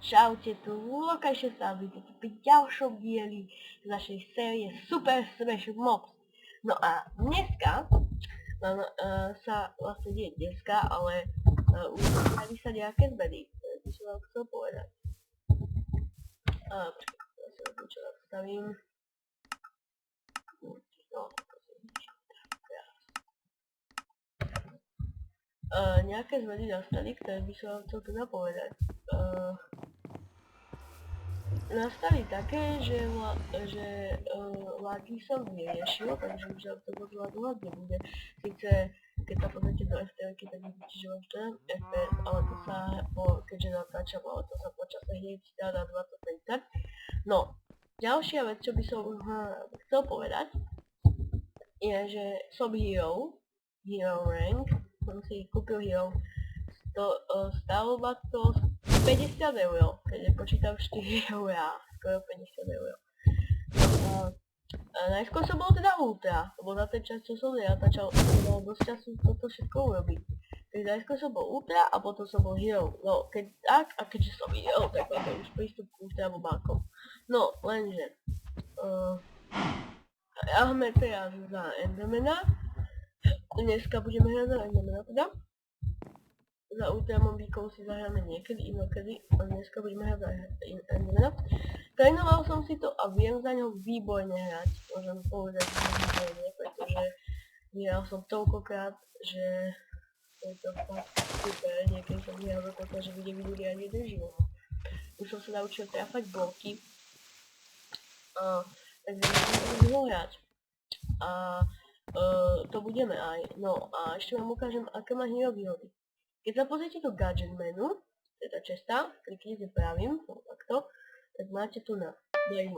Čaute, tu Lukáš sa vidíte pri ďalšom dieli z našej série Super Smash Mobs. No a dneska sa vlastne nie dneska, ale udiali sa nejaké zmeny, ktoré by som vám chcel povedať. Ja sa čo nastavím. Nejaké zmeny nastali, ktoré by som vám chcel teda povedať. Nastali také, že lagy som vyriešil, takže už vám to moc lagovať nebude. Sice, keď sa pozrite do FTV-ky, tak vidíte, že mám 14 FPS, ale to sa, keďže natáčam, ale to sa počase hneď dá na 2030. No, ďalšia vec, čo by som chcel povedať, je, že som Hero Rank, som si kúpil Hero, stálo ma to 50 €, keď nepočítam 4 €, skoro 50 €. Najskôr som bol teda Ultra, lebo na ten čas, čo som nenatáčal, bolo dosť času toto všetko urobiť. Takže najskôr som bol Ultra a potom som bol Hero. No, keď tak, a keďže som Hero, tak máme už prístup k Ultra mobilkom. No, lenže máme teraz za Endermana. Dneska budeme hrať za Endermana teda. Za Ultramobíkov si zahráme niekedy, inokedy, a dneska budeme hrať za Endermana. Trénoval som si to a viem za ňou výborne hrať. Môžem povedať, že výborne, pretože vyhral som toľkokrát, že je to fakt super. Niekedy som vyhral dokonca, že bude minulý aj jeden život. Už som sa naučil trafať bloky, takže budeme ho hrať. A to budeme aj. No a ešte vám ukážem, aké má Hero výhody. Keď sa pozrite do gadget menu, to je tá česta, kliknite pravým, no takto, tak máte tu na Blaze.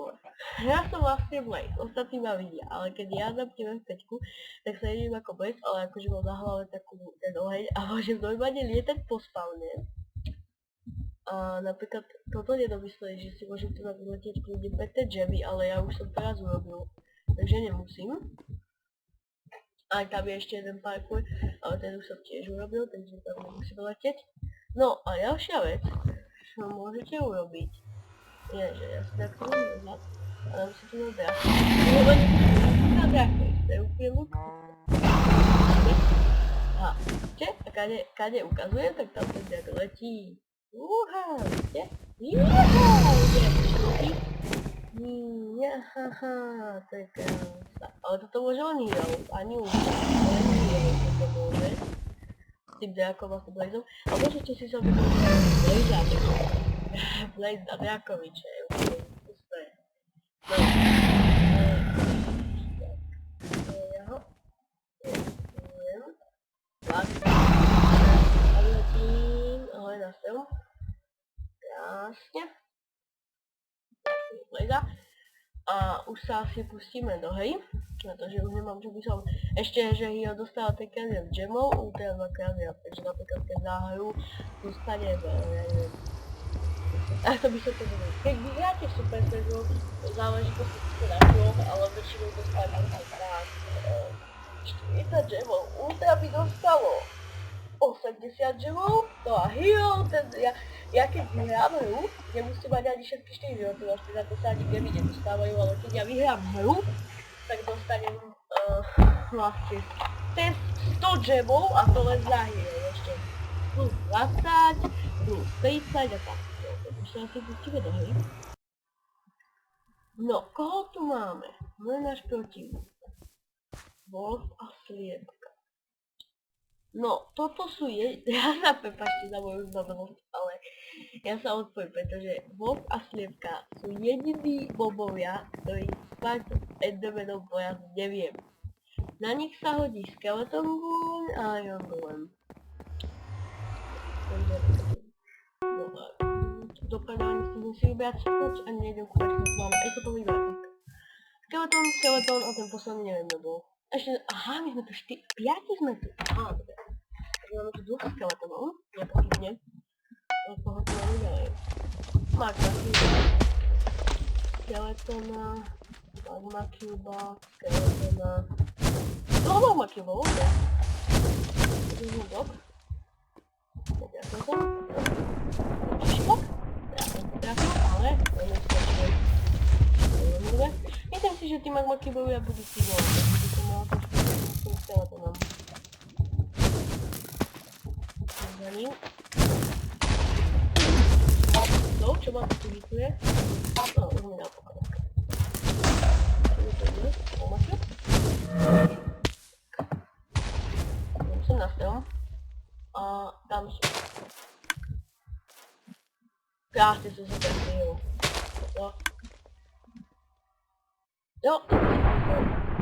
Ja som vlastne Blaze, ostatní ma vidia, ale keď ja zapnem F5, tak sa jedím ako Blaze, ale akože mám na hlave takú ten oheň a môžem normálne lietať po spawne. A napríklad toto nedomysleli, že si môžem tu letieť kľudne PT Jammy, ale ja už som teraz urobil, takže nemusím. Aj tam je ešte jeden parkour, ale ten už som tiež urobil, takže tam nemusím letieť. No a ďalšia vec, čo môžete urobiť, je, že ja si takto môžem vzať a dám si tu na dráku. Na dráku, to je úplne luxusné. Aha, vidíte? A kade ukazujem, tak tam ten drák letí. Vidíte? Haha, to je krása. Ale toto môže len Hero, ani Ultra, ale nie Hero, toto môže. S tým drákom vlastne Blazom. A môžete si sa vybrať Blaze na Drákoviče, je úplne úspre. No, ja ho jedujem. Tak, a vyletím, ahoj na strelu. Krásne. Blaza. A už sa asi pustíme do hry, pretože už nemám čo by som... Ešte, že Hero dostala tenkrát viac gemov, Ultra dvakrát viac, takže napríklad keď záhru dostane, neviem... A to by som to vedel. Keď vyhráte Super Smash Bros, záleží to si na chvíľu, ale väčšinou dostane aj krát 40 gemov. Ultra by dostalo 80 gemov, no a Hero, ja keď vyhrám hru, nemusíte mať ani všetky 4 životy, vlastne za to sa ani gemy nedostávajú, ale keď ja vyhrám hru, tak dostanem vlastne 100 gemov a to len za Hero ešte. Plus 20, plus 30 a tak. Už sa asi pustíme do hry. No, koho tu máme? No je náš protivník. Wolf a Sliepka. No, toto sú ja sa prepáčte za moju zbabelosť, ale ja sa odpojím, pretože Wolf a Sliepka sú jediní mobovia, ktorí fakt Endermanom boja neviem. Na nich sa hodí Skeleton Gun a Iron Golem. Dopadám si musím vybrať všetko, ani nejdem kúpať, keď máme aj toto vybrať. Skeleton a ten posledný neviem, nebol. Ešte, aha, my sme tu 5 sme tu, aha, dobre. Takže máme tu 2 skeletonov, nepochybne. Od toho tu máme ďalej. Magma Cuba, skeletona, Magma Cuba, skeletona. Toho Magma Cuba, dobre. To je blok. Ďakujem som. Škok. Ja som Myslím si, že tí magma cubovia budú silné, takže by som mala trošku s tým skeletonom. Za ním. To, čo ma tu hituje? No, už mi dal pokoj. Čo mi to ide? Pomáčo? Som na strom. A tam sú. Krásne som sa trafil. Jo,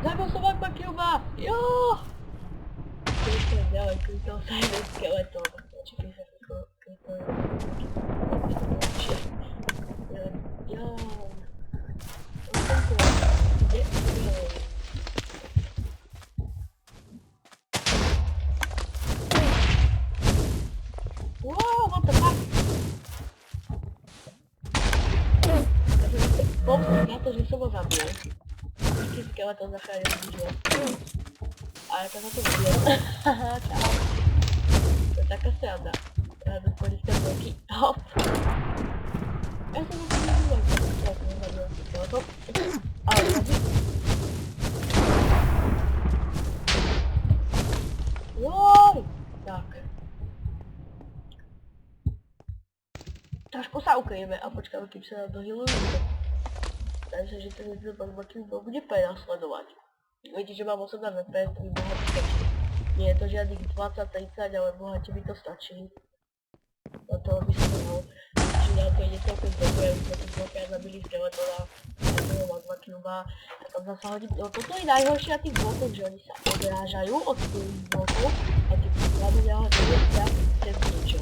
zabil som magma cuba! Jo! Keď ďalej klikol sa jeden skeleton. Čekaj sa klikol. Jo. Kde? Wow, what the fuck? Pomstím na to, že som ho zabil. Vždycky skeleton zachránil život. Ale to za to zabil. Haha, čau. To je taká sranda. Ja to poďte veľký. Hop. Ja som zase nezúval, že som zabil skeleton. Ale zabil. Joj! Tak. Trošku sa ukryjeme a počkáme, kým sa nám dohealujú. Takže, že ten magma cube bude prenasledovať. Vidíte, že mám 18 FPS, to by bohatí stačí. Nie je to žiadnych 20-30, ale bohatí by to stačí. Na to by sa dalo. Čiže nám to ide celkom dobre, už sme tu dvokrát zabili skeletona a toho magma cube a tam zasa hodím. No toto je najhoršie na tých blokoch, že oni sa odrážajú od tých blokov a keď hlavne nehodíme tak cez niečo.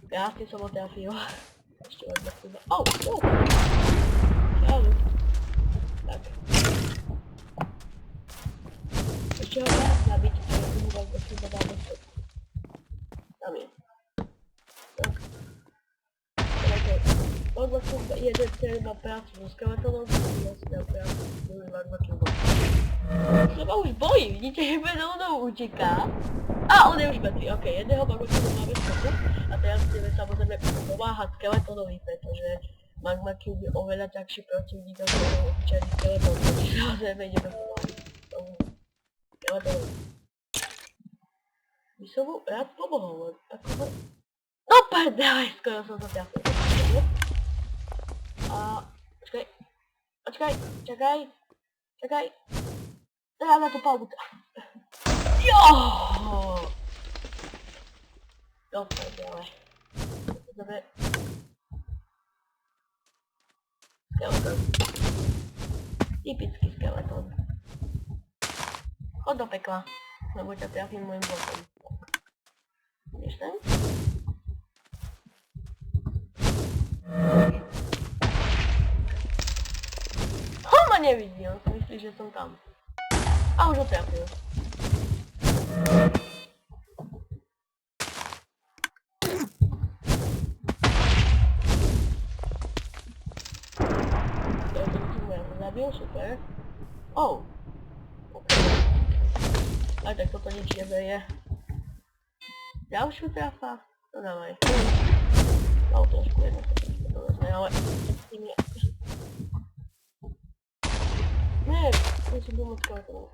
Krásne som ho trafil. Ešte magma cube. Au! Čau. Tak. Ešte ho dá zabiť, ale tomu magma cube dáme všetko. Tam je. Tak. Magma cube, jeden celý má prácu so skeletonom, druhý vlastne má prácu s druhým magma cube. Sa ma už bojí, vidíte, že bedo mnou uteká. A on je už mŕtvý, ok, jedného magma cube máme skoku. A teraz ideme samozrejme pomáhať skeletonovi, pretože magma cube je oveľa ťažší protivník ako obyčajný skeleton, takže samozrejme ideme pomáhať tomu skeletonovi. By som mu rád pomohol, len ako ho... No prdele, skoro som sa trafil. A... Čakaj. Dá na to palbu. Jooo! No prdele. Dobre. Skeleton. Typický skeleton. Chod do pekla, lebo ťa trafím môjim blokom. Ideš sem? On ma nevidí, on si myslí, že som tam. A už ho trafil. Zabil, super. Oh. Ok. Aj tak toto nič neberie. Ďalšiu trafa? No dávaj. No trošku jedno sa to vezme, ale... Nie, musím domôcť skeletonu.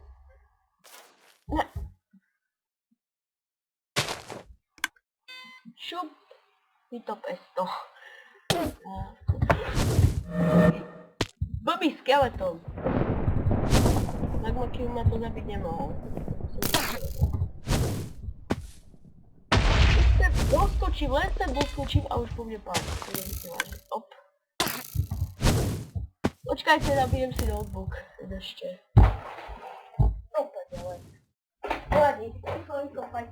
Ne. Šup. Mi to pesto. Blbý skeleton. Magma cube ma to zabiť nemohol. Doskočím, len sem doskočím a už po mne páči. Op. Počkajte, nabijem si notebook. Ešte. Opäť ďalej. Hľadí, vykopaj.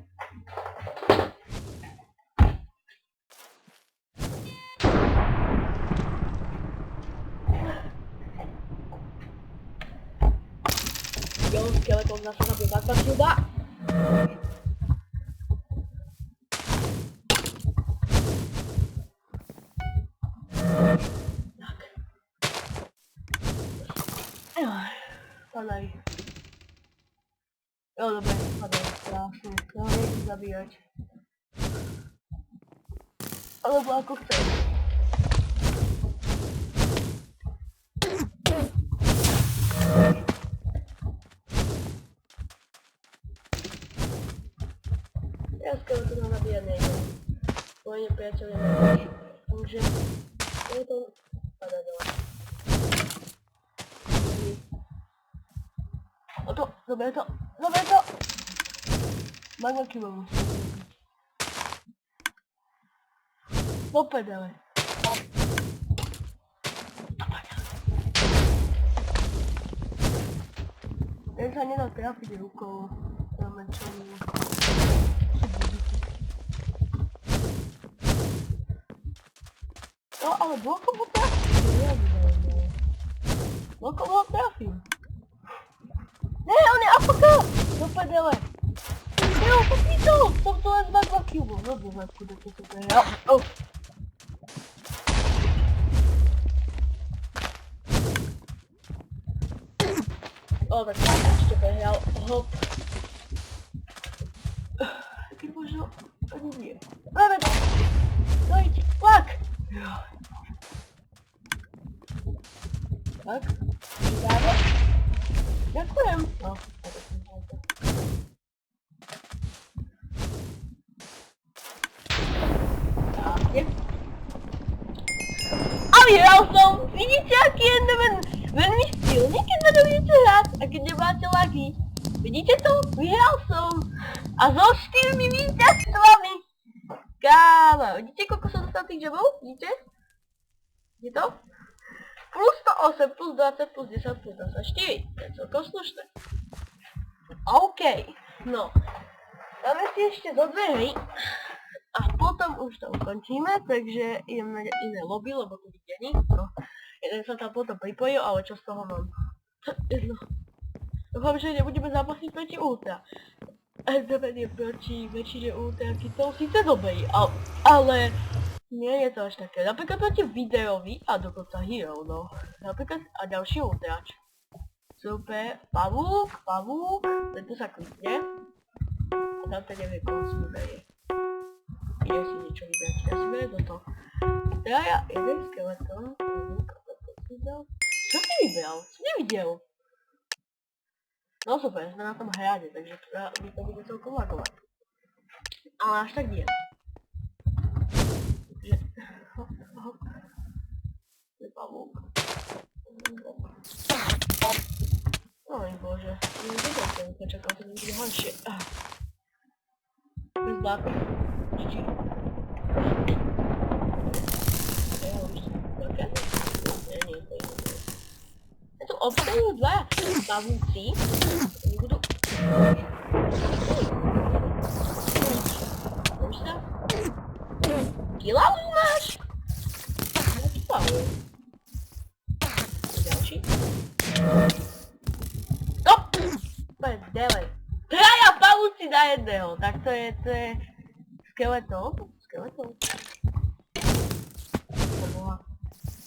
Jo, skeleton zase zabil magma cube. Padaj. Jo, dobre, padaj, krásne. No, nechci zabíjať. Alebo ako chceš. Ja skeleton nabíjať nejdem. Moje nepriateľe nemáš. Takže skeleton padá dole. O to, dobre to, dobre to! Magma Cube musím kúpiť. Do pedele. Ten sa nedá trafiť rukou. No ale blokom ho trafím. Blokom ho trafím. Ne, on je AFK! Do pedele. Jo, popí to! Som to len z Magma Cube. No boha, kude to sa prehral. Tak som ešte prehral. Hop. Keď možno... ani nie. Máme to! Dojte, plak! Tak. Dáme. Ďakujem. No, tak som to. Tak je. A vyhral som! Vidíte, aký je Enderman veľmi silný, keď sa dovidíte hrať a keď nemáte lagy. Vidíte to? Vyhral som! A so 4 víťazstvami! Kámo, vidíte, koľko som dostal tých gemov? Vidíte? Vidíte to? Plus 108, plus 20, plus 10, plus 24. To je celkom slušné. OK. No. Dáme si ešte zo 2 hry. A potom už to ukončíme, takže idem na iné lobby, lebo tu není. No. Jeden sa tam potom pripojil, ale čo z toho mám? Jedno. Dúfam, že nebudeme zápasiť proti ultra. Enderman je proti väčšine ultra kitov síce dobrý, ale nie je to až také. Napríklad proti videovi a dokonca hero, no. Napríklad a ďalší ultrač. Super, pavúk, tento sa klikne. A tam to nevie, koho si vyberie. Ide si niečo vybrať, ja si beriem toto. Teda ja jeden skeleton, pavúk, a toto si vybral. Čo si vybral? Som nevidel. No super, sme na tom hrade, takže by to bude celkom lagovať. Ale až tak nie. Takže... hop. Je pavúk. Oj bože, nevedel som, čakal som niekde horšie. Bez bláka. GG. Nie, to je iné. Tu obstavujú dvaja pavúci. Oni budú... Môžeš sa? Kilavu máš? Ja kilavu. Ďalší? Stop! Prdele. Traja pavúci na jedného. Tak to je skeleton. Skeleton. Boha.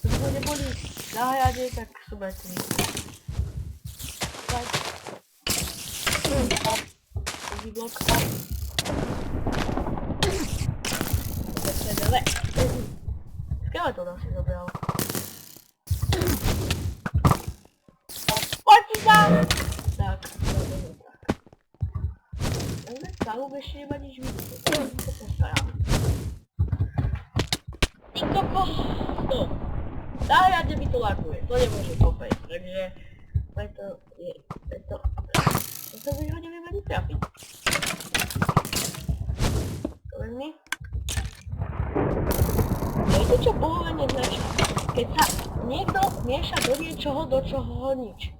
To si to neboli na hrade, tak sú mŕtvi. Tak. Prvý blok. Prdele. Skeleton asi zobral. Poď si sa! Tak, dobre, tak. Ale pavúk ešte nemá nič vidieť. To postarám. Ty kokos! Stop! Na hrade mi to laguje, to nemôže kopať, takže... Preto... To sa ho neviem ani trafiť. To vezmi. Viete čo pohovenie značí? Keď sa niekto mieša do niečoho, do čoho nič.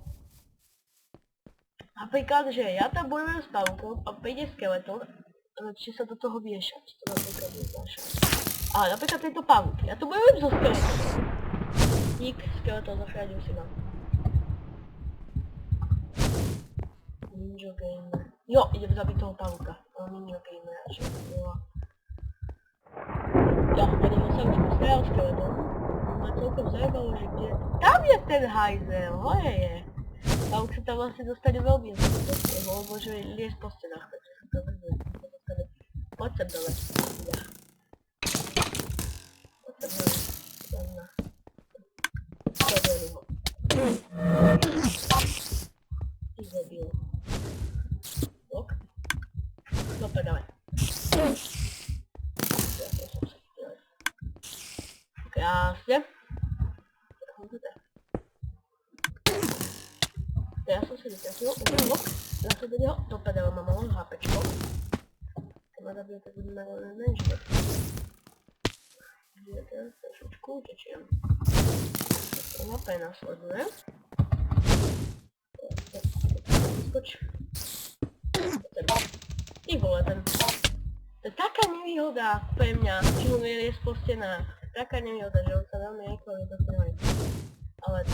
Napríklad, že ja tam bojujem s pavúkom a príde skeleton a začne sa do toho miešať. To napríklad neznášam. Ale napríklad tento pavúk, ja tu bojujem so skeletonom. Dík, skeleton, zachránil si ma. Ninja Gamer. Jo, idem zabiť toho pavúka. Ninja Gamer, čo je to. Jo, poďme sa už postaral skeleton. Ma celkom zaujímalo, že kde... Tam je ten hajzel, hore je. Pavúk sa tam vlastne dostane veľmi zaujímavé, lebo že liesť po stenách, takže sa to vezme. Poď sem dole. Poď sem dole. Zabijem ho. Ty zabil. Ok. No, pedale. Jo, blok. Zase do něho. Do pedele mám malou hápečko. Keď ma zabijú, tak budem mať len jeden život. Kde je ten? Trošičku utečiem. To mapé nasleduje. Skoč. Ty vole, ten... To je taká nevýhoda pre mňa, že on je spostená. Taká nevýhoda, že on sa veľmi rýchlo nedostaví. Ale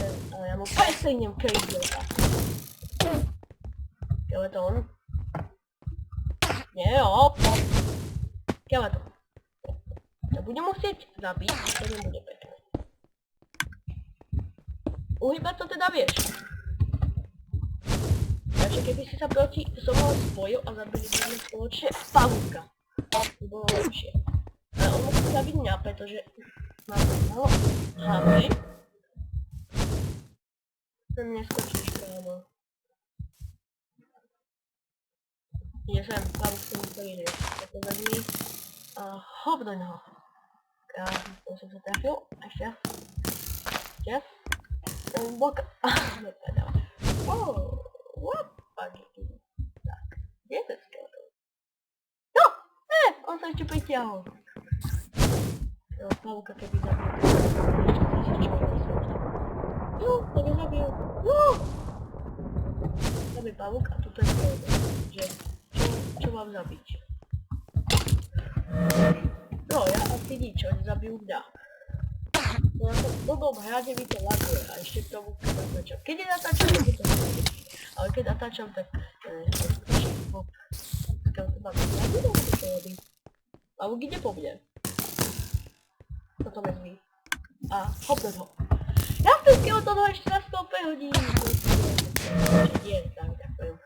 ja mu preslínem kejdielka. Skeleton. Nie, hop. Skeleton. To budem musieť zabiť, to nebude pekné. Uhýbať to teda vieš. Takže keby si sa proti mnou spojil a zabili by sme spoločne pavúka. To bolo lepšie. Ale on musí zabiť mňa, pretože mám malo HP. Sem neskočíš, kámo. Ide sem, pavúk sem príde. Tak to vezmi a hop do neho. Krásne, to som sa trafil. Ešte raz. Ešte raz. Ten blok. Dopadal. What? Tak, kde je ten skeleton? No! On sa ešte pritiahol. Jo, pavúka keby zabil. Jo, to nezabil. Jo! Zabil pavúk a tuto je skeleton. Že, čo mám zabiť? No, ja asi nič, oni zabijú mňa. No na tom blbom hrade mi to laguje a ešte k tomu keď natáčam. Keď nenatáčam, tak je to hrade. Ale keď natáčam, tak hop. Skeleton mám neviem, čo robí. Pavúk ide po mne. Toto vezmi. A hop do toho. Ja ten skeleton ho ešte na 100 hodín. Nie, tak poviem.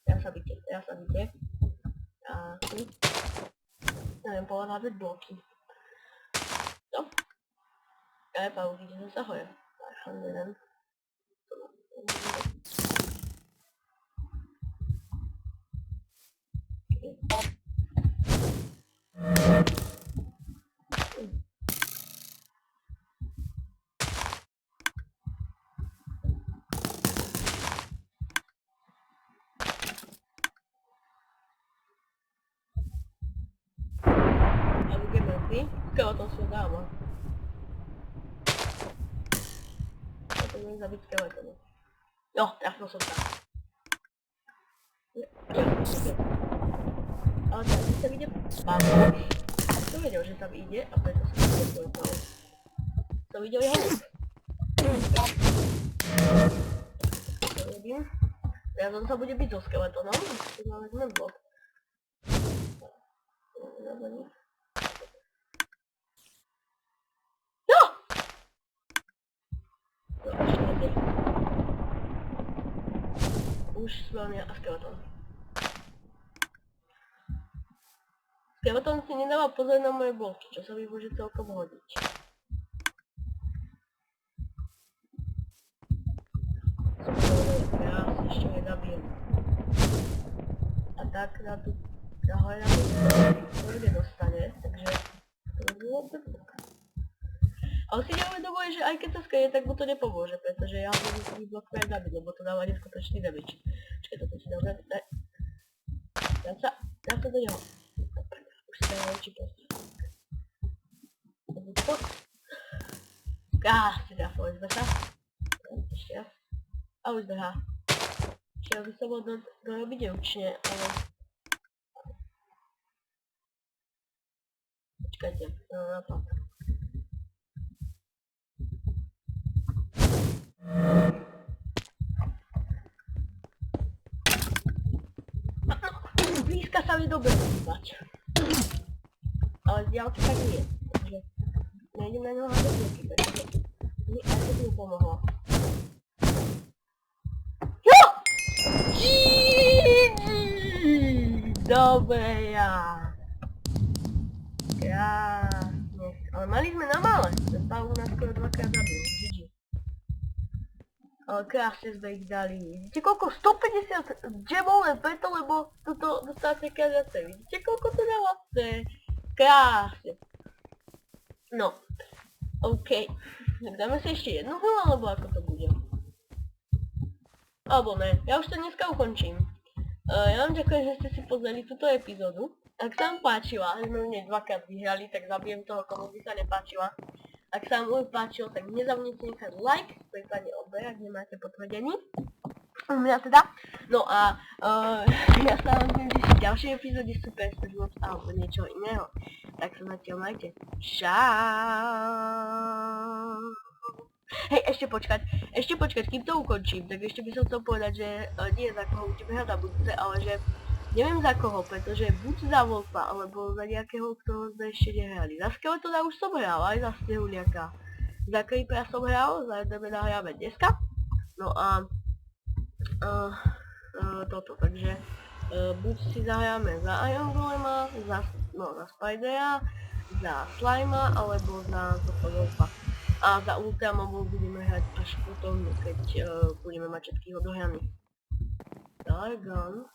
Teraz sa vidie. A tu. Neviem, pohľadať bloky. No. Ale pavúk ide zase hore. Zášam jeden. Skeleton si ho dáva. To nie je zabiť skeletonu. Jo, trafil som sa. Ale teraz si sa vyjde pavúk. Som vedel, že sa vyjde a preto som sa vyjde. Som videl jeho luk. To robím. Teraz on sa bude byť so skeletonom. Tu máme blok. Už spĺňa a skeleton. Skeleton si nedáva pozor na moje bloky, čo sa mi môže celkom hodiť. Ja si ešte nezabijem. A tak na tú hojadu to nedostane, takže to by bolo blok. Ale si neuvedomuje, že aj keď sa skrie, tak mu to nepomôže, pretože ja ho musím blokmi aj zabiť, lebo to dáva neskutočný damage. Čakaj, toto si dám zabiť, daj. Dám sa do neho. Už si dám väčší post. Si trafil, zbeha. Ešte raz. A už zbeha. Čiže by sa bol dorobiť ručne, ale... Počkajte, no napad. Blízka sa mi dobre vybať. Ale z diaľky tak nie. Takže nejdem na ňo hádať bloky, pretože mi aj to mi pomohlo. Jo! Dobre ja. Krásne. Ale mali sme na mále. Ten pavúk nás skoro dvakrát zabil. GG. Ale krásne sme ich dali. Vidíte koľko? 150 gemov len preto, lebo toto dostávate viacej. Vidíte koľko to dalo? To je krásne. No. OK. Tak dáme si ešte jednu hru, alebo ako to bude? Alebo ne, ja už to dneska ukončím. Ja vám ďakujem, že ste si pozreli túto epizódu. Ak sa vám páčila, že sme v nej dvakrát vyhrali, tak zabijem toho, komu by sa nepáčila. Ak sa vám páčilo, tak nezabudnite nechať like, prípadne odber, ak nemáte potvrdený. U mňa teda. No a ja sa vám budem tešiť v ďalšej epizóde Super Smash Bros. Alebo niečo iného. Tak sa zatiaľ majte. Čau. Hej, ešte počkať, kým to ukončím, tak ešte by som chcel povedať, že nie za koho budeme hrať na budúce, ale že neviem za koho, pretože buď za Wolfa, alebo za nejakého, ktorého sme ešte nehrali. Za Skeletona už som hral, aj za Snehuliaka. Za Creepera som hral, za Endermana hráme dneska. No a toto, takže buď si zahráme za Iron Golema, za Spidera, za Slima, alebo za Wolfa. A za Ultramobu budeme hrať až potom, keď budeme mať všetkých odohraných. Dargan.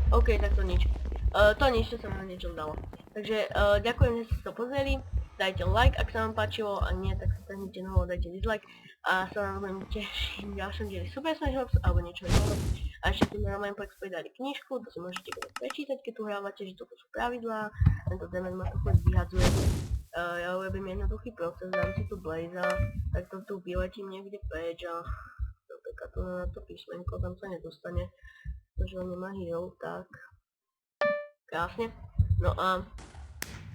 OK, tak to nič. To nič, to sa na niečo zdalo. Takže ďakujem, že ste to pozreli. Dajte like, ak sa vám páčilo, a nie, tak sa stahnite noho, dajte dislike. A sa vám budem tešiť v ďalšom dieli Super Smash Bros. Alebo niečo iného. A ešte tu na Mineplex pridali knižku, to si môžete prečítať, keď tu hrávate, že toto sú pravidlá. Tento demen ma tu chuť vyhadzuje. Ja urobím jednoduchý proces, dám si tu Blaza, tak to tu vyletím niekde preč a napríklad tu na to písmenko, tam sa nedostane, pretože on nemá hero, tak krásne. No a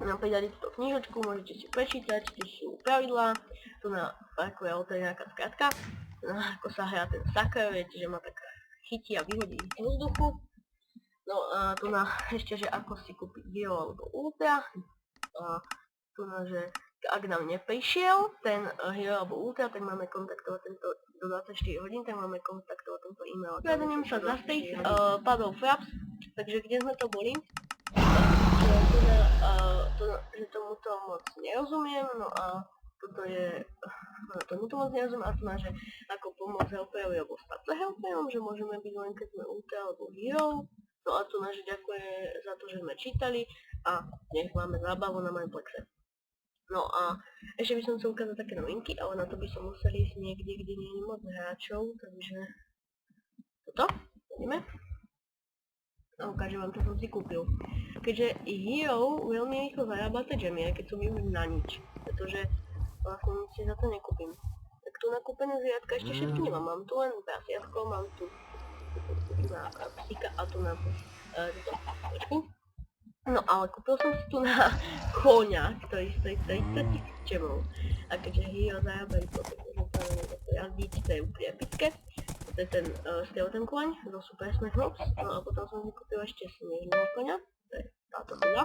nám pridali túto knižočku, môžete si prečítať, tu sú pravidlá, tu na parkuje auto je nejaká skratka, ako sa hrá ten Sucker, viete, že ma tak chytí a vyhodí z vzduchu. No a tu na ešte, že ako si kúpiť hero alebo ultra. A tu na, že ak nám neprišiel ten hero alebo ultra, tak máme kontaktovať tento do 24 hodín, tak máme kontaktovať tento e-mail. Predaním sa za state, padol Fraps, takže kde sme to boli? Že tomuto moc nerozumiem, no a toto je, tomuto moc nerozumiem, a to na, že ako pomôcť helperovi alebo stať sa helperom, že môžeme byť len keď sme ultra alebo hero. No a tu na, že ďakujem za to, že sme čítali a nech máme zábavu na Mineplexe. No a ešte by som chcel ukázať také novinky, ale na to by som musel ísť niekde, kde nie je moc hráčov, takže toto, ideme. A ukážem vám, čo som si kúpil. Keďže hero veľmi rýchlo zarába tie gemy, aj keď som ju na nič, pretože vlastne nič si za to nekúpim. Tak tu nakúpené zvieratka ešte všetky nemám, mám tu len prasiatko, mám tu na psíka a tu na túto počku. No ale kúpil som si tu na koňa, ktorý stojí 30 000 gemov. A keďže hero zarábajú to, tak môžem sa na neho jazdiť, to je úplne epické. To je ten skeleton koň zo Super Smash Bros. No a potom som si kúpil ešte snežného koňa, to je táto chudá.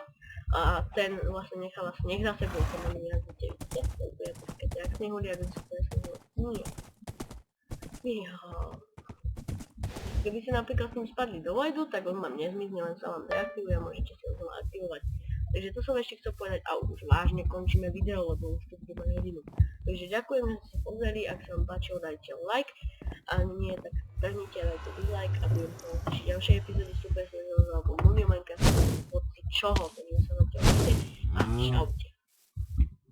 A ten vlastne necháva sneh za sebou, to na mňa jazdíte, vidíte? To je úplne epické, tak snehuliak zo Super Smash Bros. Nie. Keby ste napríklad s ním spadli do voidu, tak on vám nezmizne, len sa vám deaktivuje a môžete si ho znova aktivovať. Takže to som ešte chcel povedať a už vážne končíme video, lebo už to bude mať hodinu. Takže ďakujem, že ste pozreli, ak sa vám páčilo, dajte like a nie, tak trhnite a dajte dislike a budem sa tešiť ďalšej epizódy Super Smash Bros. Alebo Movie Minecraft, hoci čoho, takže sa na to a čaute.